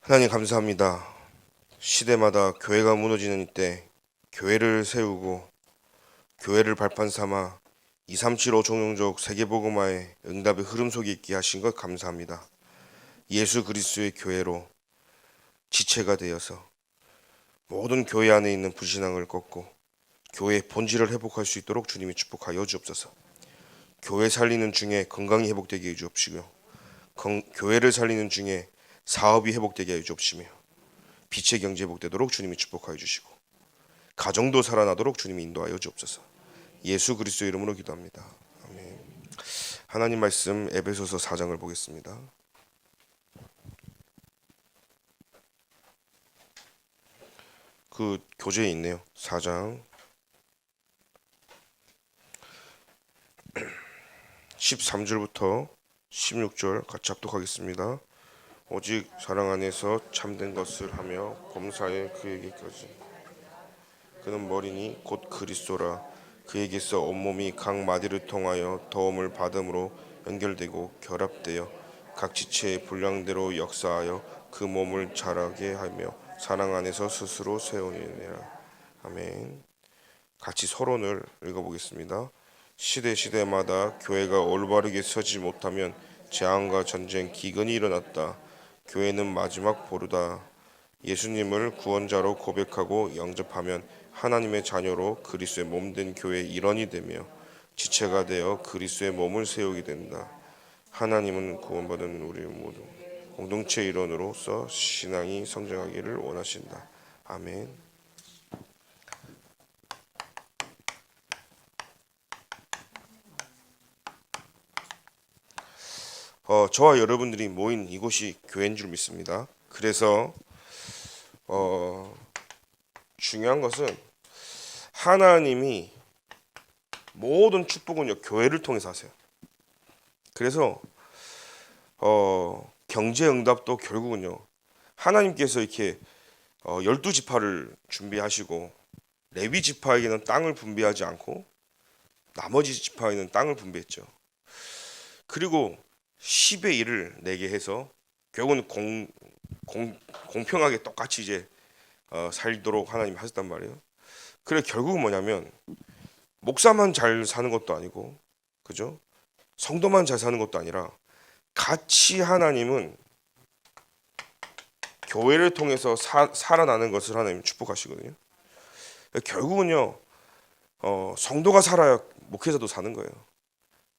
하나님 감사합니다. 시대마다 교회가 무너지는 이때 교회를 세우고 교회를 발판 삼아 2375 종용족 세계복음화의 응답의 흐름 속에 있게 하신 것 감사합니다. 예수 그리스도의 교회로 지체가 되어서 모든 교회 안에 있는 불신앙을 꺾고 교회의 본질을 회복할 수 있도록 주님이 축복하여 주옵소서. 교회 살리는 중에 건강이 회복되게 해 주옵시고요. 교회를 살리는 중에 사업이 회복되게 해 주옵시며 빛의 경제 회복되도록 주님이 축복하여 주시고 가정도 살아나도록 주님이 인도하여 주옵소서. 예수 그리스도 이름으로 기도합니다. 아멘. 하나님 말씀 에베소서 4장을 보겠습니다. 그 교재에 있네요. 4장 13절부터 16절 같이 합독하겠습니다. 오직 사랑 안에서 참된 것을 하며 범사에 그에게까지 그는 머리니 곧 그리스도라. 그에게서 온몸이 각 마디를 통하여 도움을 받음으로 연결되고 결합되어 각 지체의 분량대로 역사하여 그 몸을 자라게 하며 사랑 안에서 스스로 세우니라. 아멘. 같이 서론을 읽어보겠습니다. 시대마다 교회가 올바르게 서지 못하면 재앙과 전쟁, 기근이 일어났다. 교회는 마지막 보루다. 예수님을 구원자로 고백하고 영접하면 하나님의 자녀로 그리스도의 몸된 교회의 일원이 되며 지체가 되어 그리스도의 몸을 세우게 된다. 하나님은 구원받은 우리 모두 공동체 일원으로서 신앙이 성장하기를 원하신다. 아멘. 저와 여러분들이 모인 이곳이 교회인 줄 믿습니다. 그래서 중요한 것은 하나님이 모든 축복은요 교회를 통해서 하세요. 그래서 경제 응답도 결국은요 하나님께서 이렇게 12지파를 준비하시고 레위 지파에게는 땅을 분배하지 않고 나머지 지파에는 땅을 분배했죠. 그리고 10의 1을 내게 해서 결국은 공평하게 똑같이 이제 살도록 하나님이 하셨단 말이에요. 그래 결국은 뭐냐면 목사만 잘 사는 것도 아니고, 그죠? 성도만 잘 사는 것도 아니라 같이 하나님은 교회를 통해서 살아나는 것을 하나님 축복하시거든요. 결국은요 성도가 살아야 목회자도 사는 거예요.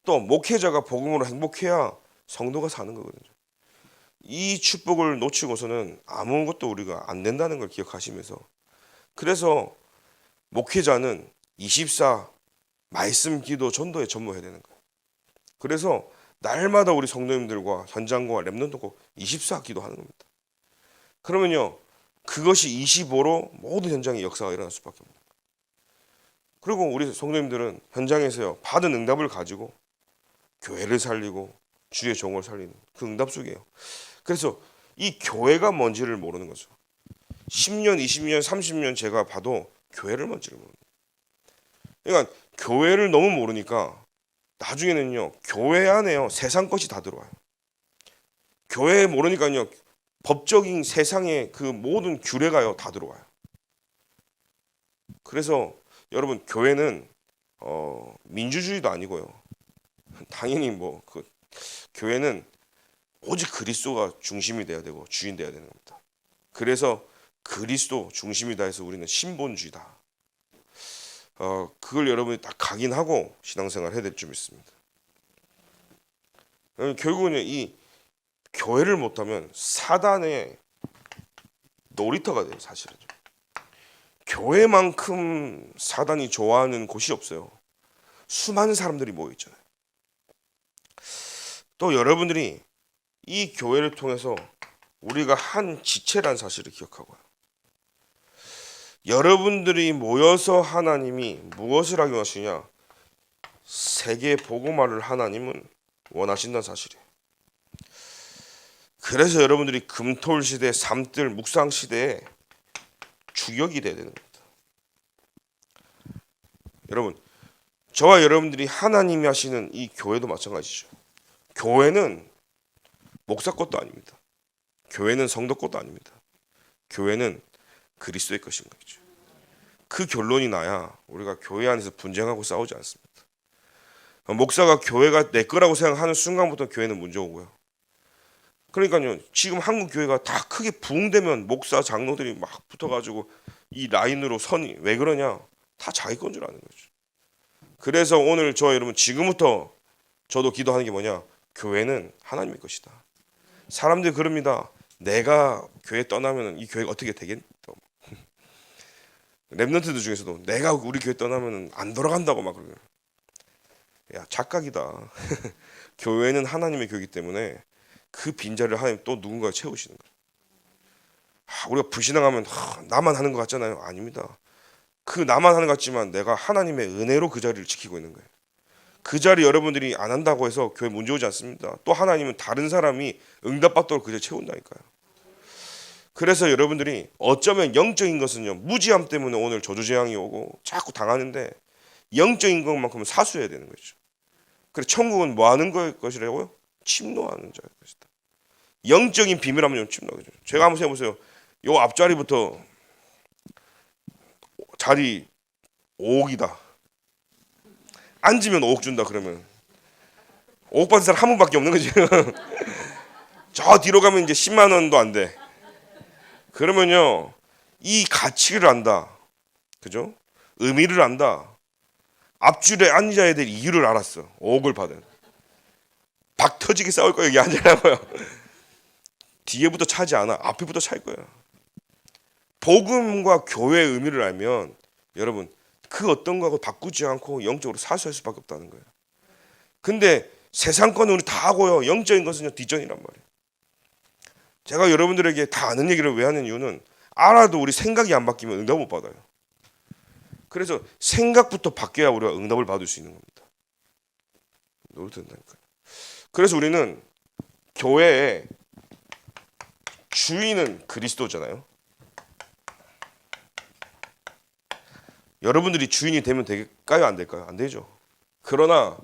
또 목회자가 복음으로 행복해야 성도가 사는 거거든요. 이 축복을 놓치고서는 아무것도 우리가 안 된다는 걸 기억하시면서, 그래서 목회자는 24 말씀, 기도, 전도에 전무해야 되는 거예요. 그래서 날마다 우리 성도님들과 현장과 렘넌트가 24 기도하는 겁니다. 그러면요 그것이 25로 모든 현장에 역사가 일어날 수밖에 없는 거예요. 그리고 우리 성도님들은 현장에서요 받은 응답을 가지고 교회를 살리고 주의 종을 살리는 그 응답 속이에요. 그래서 이 교회가 뭔지를 모르는 거죠. 10년, 20년, 30년 제가 봐도 교회를 뭔지를 모르는 거예요. 그러니까 교회를 너무 모르니까 나중에는요 교회 안에요 세상 것이 다 들어와요. 교회 모르니까요 법적인 세상의 그 모든 규례가요 다 들어와요. 그래서 여러분 교회는 민주주의도 아니고요. 당연히 그 교회는 오직 그리스도가 중심이 돼야 되고 주인 돼야 되는 겁니다. 그래서 그리스도 중심이다 해서 우리는 신본주의다. 그걸 여러분이 다 각인하고 신앙생활 해야 될 줄 믿습니다. 결국은 이 교회를 못하면 사단의 놀이터가 돼요. 사실은 교회만큼 사단이 좋아하는 곳이 없어요. 수많은 사람들이 모여 있잖아요. 또 여러분들이 이 교회를 통해서 우리가 한 지체란 사실을 기억하고요. 여러분들이 모여서 하나님이 무엇을 하기 원하시냐? 세계 복음화를 하나님은 원하신다는 사실이에요. 그래서 여러분들이 금토일 시대, 삼들 묵상 시대에 주역이 돼야 되는 겁니다. 여러분, 저와 여러분들이 하나님이 하시는 이 교회도 마찬가지죠. 교회는 목사 것도 아닙니다. 교회는 성도 것도 아닙니다. 교회는 그리스도의 것인 거죠. 그 결론이 나야 우리가 교회 안에서 분쟁하고 싸우지 않습니다. 목사가 교회가 내 거라고 생각하는 순간부터 교회는 문제 오고요. 그러니까요, 지금 한국 교회가 다 크게 부흥되면 목사 장로들이 막 붙어가지고 이 라인으로 선이 왜 그러냐? 다 자기 건 줄 아는 거죠. 그래서 오늘 저 여러분 지금부터 저도 기도하는 게 뭐냐? 교회는 하나님의 것이다. 사람들이 그럽니다. 내가 교회 떠나면 이 교회가 어떻게 되겠다. 랩런트들 중에서도 내가 우리 교회 떠나면 안 돌아간다고 막 그러요. 야, 착각이다. 교회는 하나님의 교회이기 때문에 그 빈자리를 하나님 또 누군가가 채우시는 거예요. 우리가 불신앙하면 나만 하는 것 같잖아요. 아닙니다. 그 나만 하는 것 같지만 내가 하나님의 은혜로 그 자리를 지키고 있는 거예요. 그 자리 여러분들이 안 한다고 해서 교회 문제 오지 않습니다. 또 하나님은 다른 사람이 응답받도록 그 자리 채운다니까요. 그래서 여러분들이 어쩌면 영적인 것은요, 무지함 때문에 오늘 저주재앙이 오고 자꾸 당하는데 영적인 것만큼은 사수해야 되는 거죠. 그래서 천국은 뭐 하는 것이라고요? 침노하는 자의 것이다. 영적인 비밀하면 침노하죠. 제가 한번 해보세요. 요 앞자리부터 자리 5억이다. 앉으면 5억 준다 그러면 5억 받은 사람 한 분밖에 없는 거지. 저 뒤로 가면 이제 10만 원도 안 돼. 그러면요, 이 가치를 안다. 그죠? 의미를 안다. 앞줄에 앉아야 될 이유를 알았어. 5억을 받은. 박 터지게 싸울 거야. 여기 앉으라고요. 뒤에부터 차지 않아. 앞에부터 찰 거야. 복음과 교회의 의미를 알면 여러분 그 어떤 거하고 바꾸지 않고 영적으로 사수할 수밖에 없다는 거예요. 근데 세상 거는 우리 다 하고요. 영적인 것은 뒷전이란 말이에요. 제가 여러분들에게 다 아는 얘기를 왜 하는 이유는 알아도 우리 생각이 안 바뀌면 응답 못 받아요. 그래서 생각부터 바뀌어야 우리가 응답을 받을 수 있는 겁니다. 노릇된다니까요. 그래서 우리는 교회의 주인은 그리스도잖아요. 여러분들이 주인이 되면 될까요? 안 될까요? 안 되죠. 그러나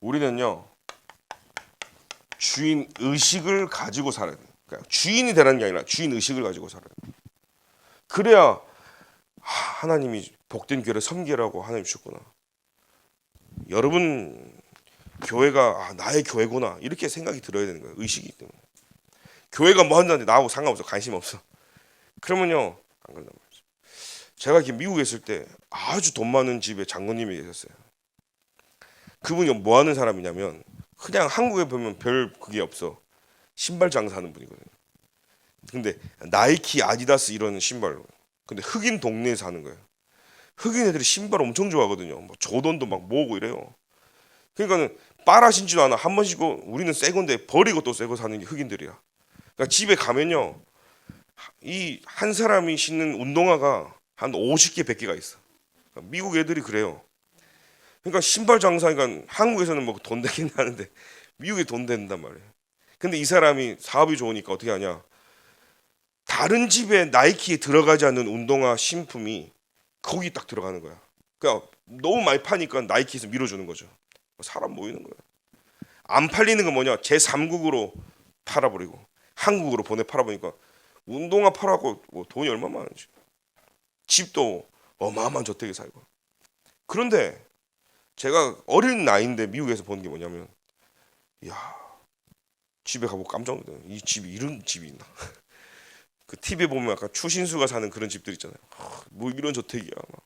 우리는요, 주인 의식을 가지고 살아야 돼요. 그러니까 주인이 되라는 게 아니라 주인 의식을 가지고 살아야 돼요. 그래야 하나님이 복된 교회를 섬기라고 하나님 주셨구나. 여러분 교회가 나의 교회구나 이렇게 생각이 들어야 되는 거예요. 의식이기 때문에. 교회가 뭐 한다는데 나하고 상관없어. 관심 없어. 그러면요 안 그런단 말이죠. 제가 이렇게 미국에 있을 때 아주 돈 많은 집에 장로님이 계셨어요. 그분이 뭐 하는 사람이냐면 그냥 한국에 보면 별 그게 없어. 신발 장사하는 분이거든요. 근데 나이키, 아디다스 이런 신발. 근데 흑인 동네에 사는 거예요. 흑인 애들이 신발 엄청 좋아하거든요. 뭐 조던도 막 모으고 이래요. 그러니까는 빨아 신지도 않아. 한 번 신고 우리는 새 건데 버리고 또 새 거 사는 게 흑인들이야. 그러니까 집에 가면요, 이 한 사람이 신는 운동화가 한 50개, 100개가 있어. 그러니까 미국 애들이 그래요. 그러니까 신발 장사니까 한국에서는 뭐 돈 되긴 하는데 미국에 돈 된단 말이에요. 근데 이 사람이 사업이 좋으니까 어떻게 하냐? 다른 집에 나이키에 들어가지 않는 운동화 신품이 거기 딱 들어가는 거야. 그러니까 너무 많이 파니까 나이키에서 밀어주는 거죠. 사람 모이는 거야. 안 팔리는 건 뭐냐? 제3국으로 팔아버리고 한국으로 팔아보니까 운동화 팔아고 뭐 돈이 얼마 많은지. 집도 어마어마한 저택에 살고. 그런데 제가 어린 나이인데 미국에서 본 게 뭐냐면, 야, 집에 가보고 깜짝 놀랐어요. 이 집이 이런 집이 있나? 그 TV에 보면 약간 추신수가 사는 그런 집들 있잖아요. 뭐 이런 저택이야. 막.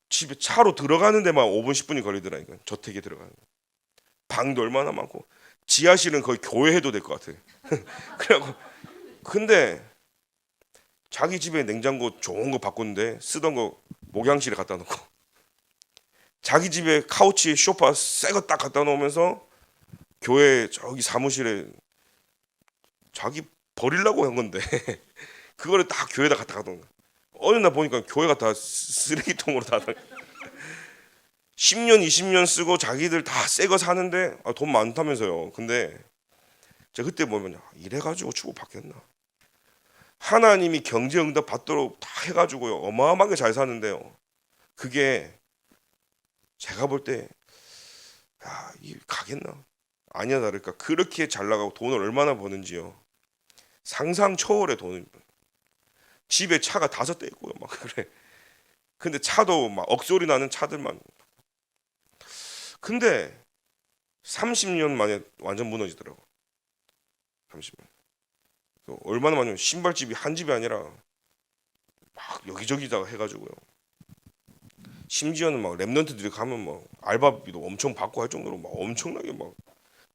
집에 차로 들어가는 데만 5분 10분이 걸리더라니까. 저택에 들어가는. 방도 얼마나 많고 지하실은 거의 교회 해도 될 것 같아. 그래갖고 근데 자기 집에 냉장고 좋은 거 바꾸는데 쓰던 거 목양실에 갖다 놓고 자기 집에 카우치 소파 새 거 딱 갖다 놓으면서 교회 저기 사무실에 자기 버리려고 한 건데 그거를 딱 교회에다 갖다 놓은 거야. 어느 날 보니까 교회가 다 쓰레기통으로 다 10년 20년 쓰고 자기들 다 새 거 사는데 돈 많다면서요. 근데 제가 그때 보면 이래가지고 축복 받겠나. 하나님이 경제응답 받도록 다 해가지고요 어마어마하게 잘 사는데요. 그게 제가 볼 때 이 가겠나. 아니야 다를까 그렇게 잘 나가고 돈을 얼마나 버는지요. 상상 초월의 돈을. 집에 차가 5대 있고요. 막 그래. 근데 차도 막 억소리 나는 차들만. 근데 30년 만에 완전 무너지더라고. 30년. 얼마나 많냐면 신발집이 한 집이 아니라 막 여기저기다가 해가지고요. 심지어는 막 랩런트들이 가면 막 알바비도 엄청 받고 할 정도로 막 엄청나게 막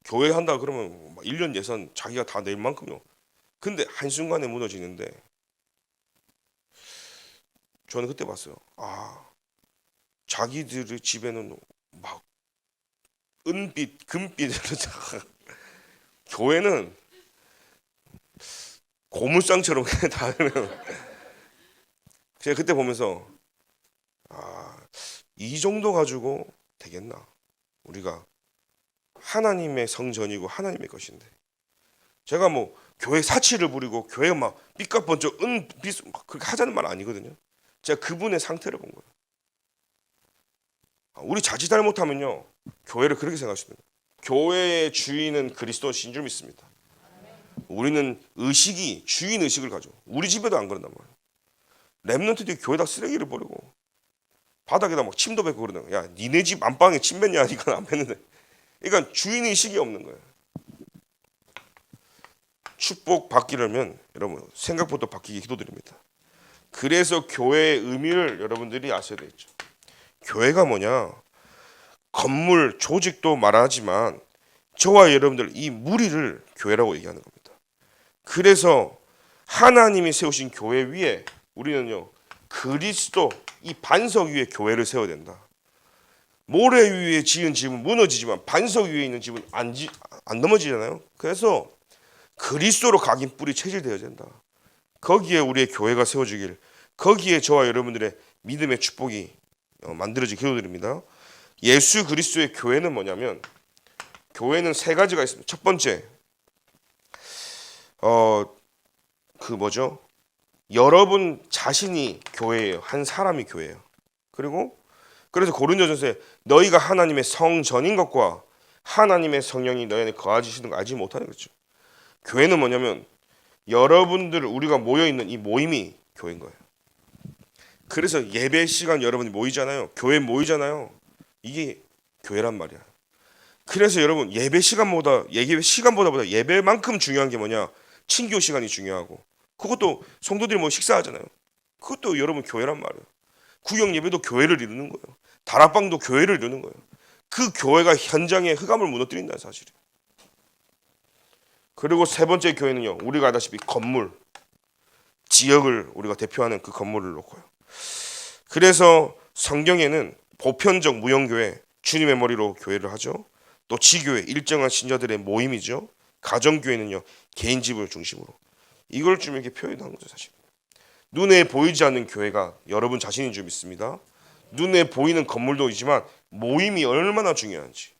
교회 한다 그러면 막 1년 예산 자기가 다 낼 만큼요. 근데 한순간에 무너지는데 저는 그때 봤어요. 아, 자기들의 집에는 막 은빛, 금빛으로 교회는 고물상처럼 그냥 닿으면 제가 그때 보면서 아, 이 정도 가지고 되겠나? 우리가 하나님의 성전이고 하나님의 것인데 제가 뭐 교회 사치를 부리고 교회가 막 삐까번쩍 은빛 그렇게 하자는 말 아니거든요. 제가 그분의 상태를 본 거예요. 우리 자칫 잘못하면요 교회를 그렇게 생각하시는 거예요. 교회의 주인은 그리스도신 줄 믿습니다. 우리는 의식이 주인 의식을 가져. 우리 집에도 안 그런단 말이에요. 랩런트들이 교회다 쓰레기를 버리고 바닥에다 막 침도 뱉고 그러는 거야. 야, 니네 집 안방에 침 뱉냐? 이건 안 뱉는데. 그러니까 주인 의식이 없는 거예요. 축복 받기려면 여러분 생각부터 바뀌기 기도드립니다. 그래서 교회의 의미를 여러분들이 아셔야 되겠죠. 교회가 뭐냐? 건물 조직도 말하지만 저와 여러분들 이 무리를 교회라고 얘기하는 겁니다. 그래서 하나님이 세우신 교회 위에 우리는요 그리스도 이 반석 위에 교회를 세워야 된다. 모래 위에 지은 집은 무너지지만 반석 위에 있는 집은 안 넘어지잖아요. 그래서 그리스도로 각인 뿌리 체질되어야 된다. 거기에 우리의 교회가 세워지길, 거기에 저와 여러분들의 믿음의 축복이 만들어지기 기도드립니다. 예수 그리스도의 교회는 뭐냐면 교회는 3가지가 있습니다. 첫 번째 뭐죠? 여러분 자신이 교회예요. 한 사람이 교회예요. 그리고 그래서 고린도전서에 너희가 하나님의 성전인 것과 하나님의 성령이 너희 안에 거하시는 거 알지 못하는 거죠. 교회는 뭐냐면 여러분들 우리가 모여 있는 이 모임이 교회인 거예요. 그래서 예배 시간 여러분이 모이잖아요. 교회 모이잖아요. 이게 교회란 말이야. 그래서 여러분 예배 시간보다 예배만큼 중요한 게 뭐냐? 친교 시간이 중요하고 그것도 성도들이 뭐 식사하잖아요. 그것도 여러분 교회란 말이에요. 구역 예배도 교회를 이루는 거예요. 다락방도 교회를 이루는 거예요. 그 교회가 현장에 흑암을 무너뜨린다는 사실이에요. 그리고 3번째 교회는요. 우리가 알다시피 건물, 지역을 우리가 대표하는 그 건물을 놓고요. 그래서 성경에는 보편적 무형교회, 주님의 머리로 교회를 하죠. 또 지교회, 일정한 신자들의 모임이죠. 가정교회는요. 개인 집을 중심으로. 이걸 좀 이렇게 표현한 거죠 사실. 눈에 보이지 않는 교회가 여러분 자신인 줄 믿습니다. 눈에 보이는 건물도 있지만 모임이 얼마나 중요한지.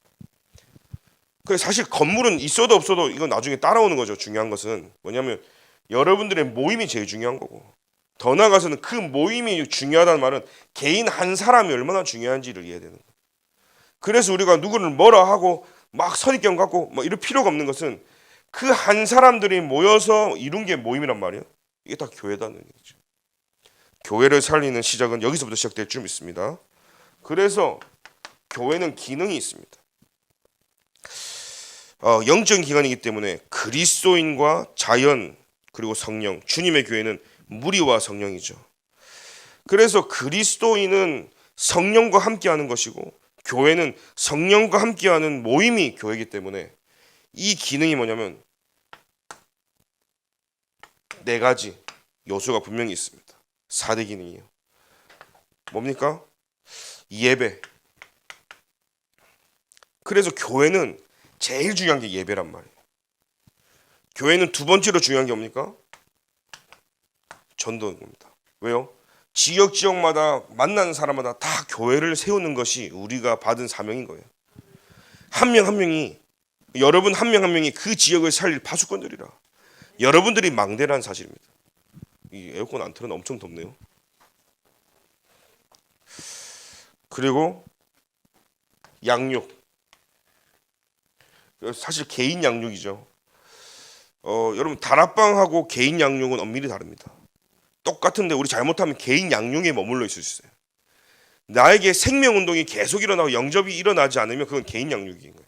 그래서 사실 건물은 있어도 없어도 이건 나중에 따라오는 거죠. 중요한 것은 뭐냐면 여러분들의 모임이 제일 중요한 거고 더 나아가서는 그 모임이 중요하다는 말은 개인 한 사람이 얼마나 중요한지를 이해해야 되는 거예요. 그래서 우리가 누구를 뭐라 하고 막 선입견 갖고 뭐 이럴 필요가 없는 것은 그 한 사람들이 모여서 이룬 게 모임이란 말이에요. 이게 다 교회다는 얘기죠. 교회를 살리는 시작은 여기서부터 시작될 줄 믿습니다. 그래서 교회는 기능이 있습니다. 영적인 기관이기 때문에 그리스도인과 자연 그리고 성령, 주님의 교회는 무리와 성령이죠. 그래서 그리스도인은 성령과 함께하는 것이고 교회는 성령과 함께하는 모임이 교회이기 때문에 이 기능이 뭐냐면 4가지 요소가 분명히 있습니다. 4대 기능이에요. 뭡니까? 예배. 그래서 교회는 제일 중요한 게 예배란 말이에요. 교회는 2번째로 중요한 게 뭡니까? 전도인 겁니다. 왜요? 지역마다 만나는 사람마다 다 교회를 세우는 것이 우리가 받은 사명인 거예요. 한 명 한 명이 여러분 한 명 한 명이 그 지역을 살릴 파수꾼들이라. 여러분들이 망대라는 사실입니다. 이 에어컨 안 틀어놔 엄청 덥네요. 그리고 양육. 사실 개인 양육이죠. 여러분 다락방하고 개인 양육은 엄밀히 다릅니다. 똑같은데 우리 잘못하면 개인 양육에 머물러 있을 수 있어요. 나에게 생명운동이 계속 일어나고 영접이 일어나지 않으면 그건 개인 양육인 거예요.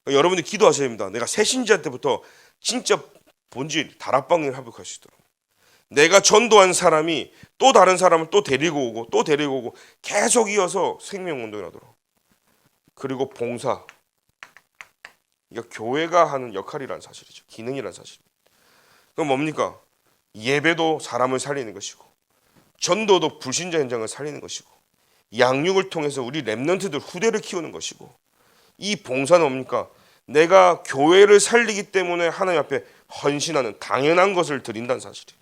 여러분들 기도하셔야 됩니다. 내가 새신자한테부터 진짜 본질 다락방을 회복할 수 있도록. 내가 전도한 사람이 또 다른 사람을 또 데리고 오고 또 데리고 오고 계속 이어서 생명운동을 하도록. 그리고 봉사. 이거 교회가 하는 역할이라는 사실이죠. 기능이라는 사실. 그럼 뭡니까? 예배도 사람을 살리는 것이고 전도도 불신자 현장을 살리는 것이고 양육을 통해서 우리 렘넌트들 후대를 키우는 것이고 이 봉사는 뭡니까? 내가 교회를 살리기 때문에 하나님 앞에 헌신하는 당연한 것을 드린다는 사실이에요.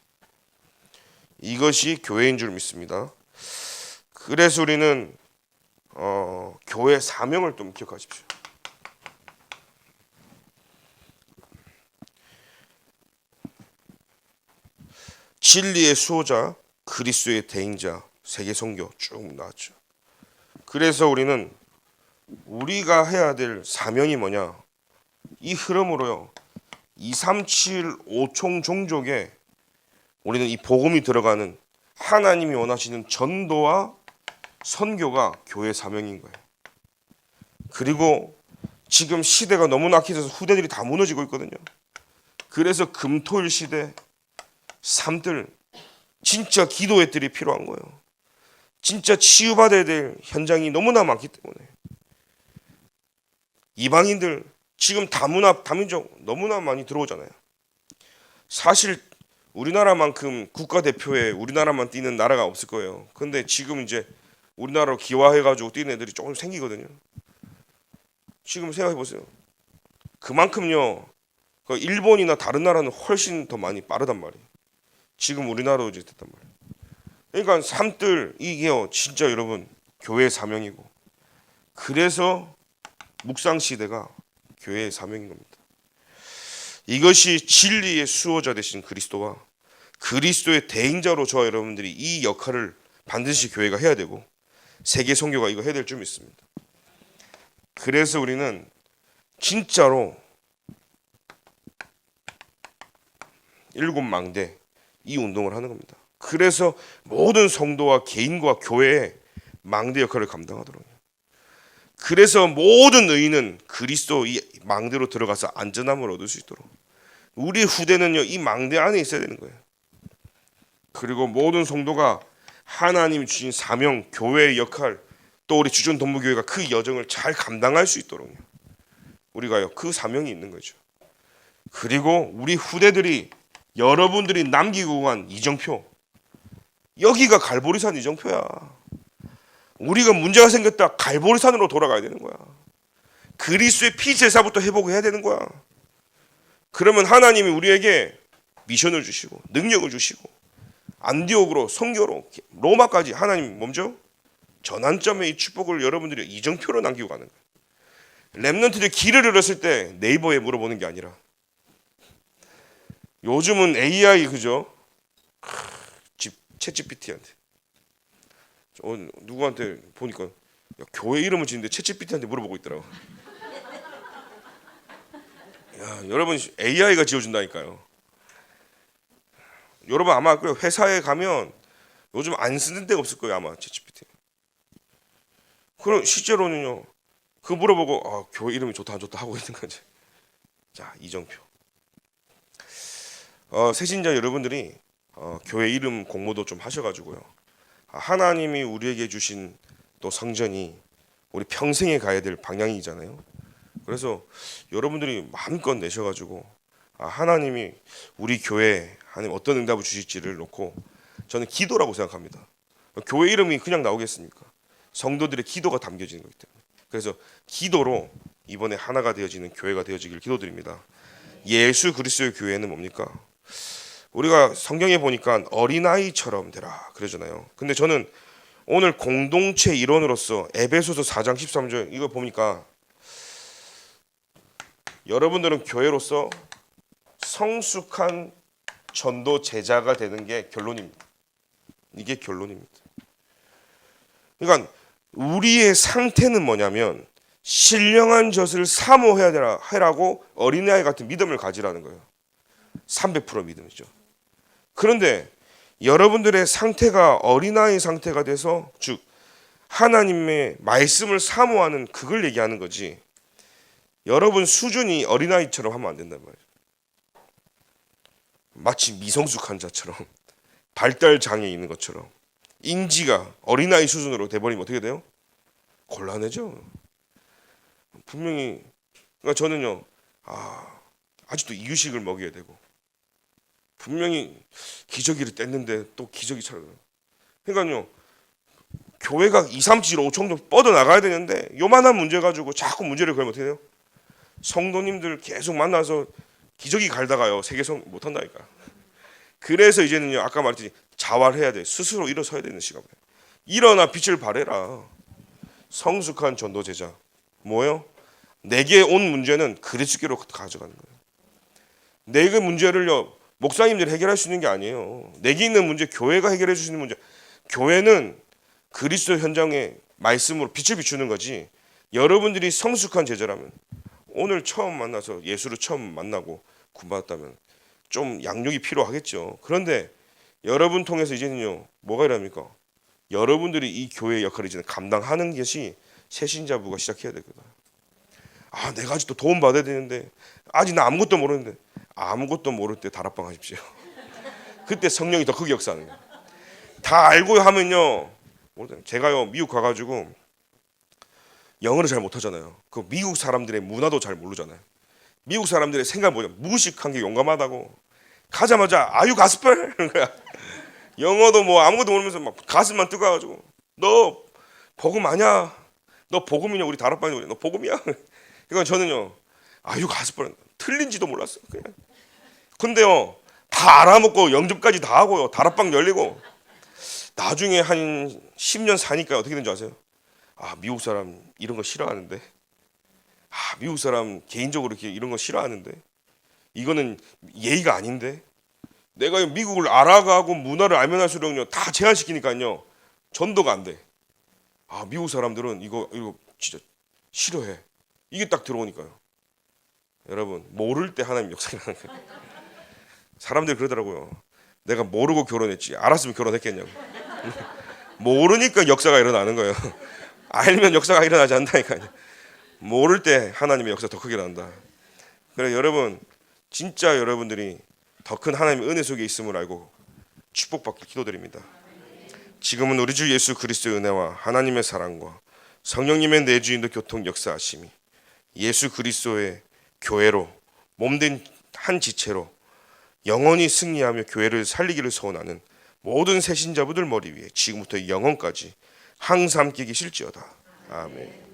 이것이 교회인 줄 믿습니다. 그래서 우리는 교회 사명을 좀 기억하십시오. 진리의 수호자, 그리스도의 대행자, 세계 선교 쭉 나왔죠. 그래서 우리는 우리가 해야 될 사명이 뭐냐? 이 흐름으로요. 237 5총 종족에 우리는 이 복음이 들어가는 하나님이 원하시는 전도와 선교가 교회 사명인 거예요. 그리고 지금 시대가 너무 낙해져서 후대들이 다 무너지고 있거든요. 그래서 금토일 시대 삶들 진짜 기도의 뜰이 필요한 거예요. 진짜 치유받아야 될 현장이 너무나 많기 때문에 이방인들 지금 다문화 다민족 너무나 많이 들어오잖아요. 사실 우리나라만큼 국가대표에 우리나라만 뛰는 나라가 없을 거예요. 근데 지금 이제 우리나라로 기화해가지고 뛰는 애들이 조금 생기거든요. 지금 생각해 보세요. 그만큼요. 그 일본이나 다른 나라는 훨씬 더 많이 빠르단 말이에요. 지금 우리나라도 이제 됐단 말이에요. 그러니까 삶들 이게요. 진짜 여러분 교회의 사명이고 그래서 묵상 시대가 교회의 사명인 겁니다. 이것이 진리의 수호자 되신 그리스도와 그리스도의 대행자로 저와 여러분들이 이 역할을 반드시 교회가 해야 되고 세계 선교가 이거 해야 될 줄 믿습니다. 그래서 우리는 진짜로 일곱 망대 이 운동을 하는 겁니다. 그래서 모든 성도와 개인과 교회의 망대 역할을 감당하도록 해요. 그래서 모든 의인은 그리스도 이 망대로 들어가서 안전함을 얻을 수 있도록 우리 후대는요 이 망대 안에 있어야 되는 거예요. 그리고 모든 성도가 하나님 주신 사명, 교회의 역할, 또 우리 주전 동부교회가 그 여정을 잘 감당할 수 있도록요. 우리가요 그 사명이 있는 거죠. 그리고 우리 후대들이 여러분들이 남기고 간 이정표, 여기가 갈보리산 이정표야. 우리가 문제가 생겼다 갈보리산으로 돌아가야 되는 거야. 그리스도의 피제사부터 회복해야 되는 거야. 그러면 하나님이 우리에게 미션을 주시고 능력을 주시고 안디옥으로 선교로 로마까지 하나님 먼저 전환점의 이 축복을 여러분들이 이정표로 남기고 가는 거예요. 렘넌트들 길을 잃었을 때 네이버에 물어보는 게 아니라 요즘은 AI 그죠? 챗GPT한테 누구한테 보니까 야, 교회 이름을 짓는데 챗GPT한테 물어보고 있더라고. 야, 여러분 AI가 지어준다니까요. 여러분 아마 그 회사에 가면 요즘 안 쓰는 데가 없을 거예요 아마 챗GPT. 그럼 실제로는요 그 물어보고 교회 이름이 좋다 안 좋다 하고 있는 거지. 자 이정표. 새신자 여러분들이 교회 이름 공모도 좀 하셔가지고요. 하나님이 우리에게 주신 또 성전이 우리 평생에 가야 될 방향이잖아요. 그래서 여러분들이 마음껏 내셔가지고 하나님이 우리 교회에 하나님 어떤 응답을 주실지를 놓고 저는 기도라고 생각합니다. 교회 이름이 그냥 나오겠습니까? 성도들의 기도가 담겨지는 거기 때문에. 그래서 기도로 이번에 하나가 되어지는 교회가 되어지길 기도드립니다. 예수 그리스도의 교회는 뭡니까? 우리가 성경에 보니까 어린아이처럼 되라 그러잖아요. 근데 저는 오늘 공동체 일원으로서 에베소서 4장 13절 이거 보니까 여러분들은 교회로서 성숙한 전도 제자가 되는 게 결론입니다. 이게 결론입니다. 그러니까 우리의 상태는 뭐냐면 신령한 젖을 사모해야 해라고 어린아이 같은 믿음을 가지라는 거예요. 300% 믿음이죠. 그런데 여러분들의 상태가 어린아이 상태가 돼서, 즉 하나님의 말씀을 사모하는 그걸 얘기하는 거지, 여러분 수준이 어린아이처럼 하면 안 된단 말이에요. 마치 미성숙한 자처럼, 발달 장애 있는 것처럼 인지가 어린아이 수준으로 돼버리면 어떻게 돼요? 곤란해져. 분명히, 그러니까 저는요, 아직도 이유식을 먹여야 되고, 분명히 기저귀를 뗐는데 또 기저귀 차려. 그러니까요, 교회가 2, 3, 7, 5천 정도 뻗어 나가야 되는데 요만한 문제 가지고 자꾸 문제를 걸면 어떻게 돼요? 성도님들 계속 만나서 기저귀 갈다가요, 세계성 못 한다니까. 그래서 이제는요, 아까 말했듯이 자활해야 돼. 스스로 일어서야 되는 시간이에요. 일어나 빛을 발해라. 성숙한 전도 제자. 뭐예요? 내게 온 문제는 그리스도께로 가져가는 거예요. 내게 문제를요, 목사님들이 해결할 수 있는 게 아니에요. 내게 있는 문제, 교회가 해결해 줄 수 있는 문제. 교회는 그리스도 현장에 말씀으로 빛을 비추는 거지. 여러분들이 성숙한 제자라면, 오늘 처음 만나서 예수를 처음 만나고 구원받았다면 좀 양육이 필요하겠죠. 그런데 여러분 통해서 이제는요, 뭐가 일합니까? 여러분들이 이 교회의 역할을 이제는 감당하는 것이 새신자부가 시작해야 되거든. 내가 아직도 도움 받아야 되는데, 아직 나 아무것도 모르는데. 아무것도 모를 때 다락방 하십시오. 그때 성령이 더 크게 역사하는 거예요. 다 알고 하면요, 제가요 미국 가가지고 영어를 잘 못하잖아요. 그 미국 사람들의 문화도 잘 모르잖아요. 미국 사람들의 생각 뭐냐, 무식한 게 용감하다고. 가자마자 아유 가스펠 이런 거야. 영어도 뭐 아무것도 모르면서 막 가슴만 뜨거워가지고, 너 복음 아냐? 너 복음이냐? 우리 다락방이 너 복음이야? 그러니까 저는요, 아유 가스펠 틀린지도 몰랐어 그냥. 근데요, 다 알아먹고 영접까지 다 하고요, 다락방 열리고, 나중에 한 10년 사니까 어떻게 된지 아세요? 미국 사람 이런 거 싫어하는데, 미국 사람 개인적으로 이런 거 싫어하는데, 이거는 예의가 아닌데, 내가 미국을 알아가고 문화를 알면 할수록요, 다 제한시키니까요, 전도가 안 돼. 미국 사람들은 이거 진짜 싫어해. 이게 딱 들어오니까요. 여러분, 모를 때 하나님 역사가 나는 거예요. 사람들이 그러더라고요. 내가 모르고 결혼했지, 알았으면 결혼했겠냐고. 모르니까 역사가 일어나는 거예요. 알면 역사가 일어나지 않다니까요. 모를 때 하나님의 역사 더 크게 난다. 그래 여러분, 진짜 여러분들이 더 큰 하나님의 은혜 속에 있음을 알고 축복받길 기도드립니다. 지금은 우리 주 예수 그리스도의 은혜와 하나님의 사랑과 성령님의 내주인도 교통 역사하심이 예수 그리스도의 교회로 몸된 한 지체로 영원히 승리하며 교회를 살리기를 소원하는 모든 새신자분들 머리 위에 지금부터 영원까지 항상 함께 계실지어다. 아멘.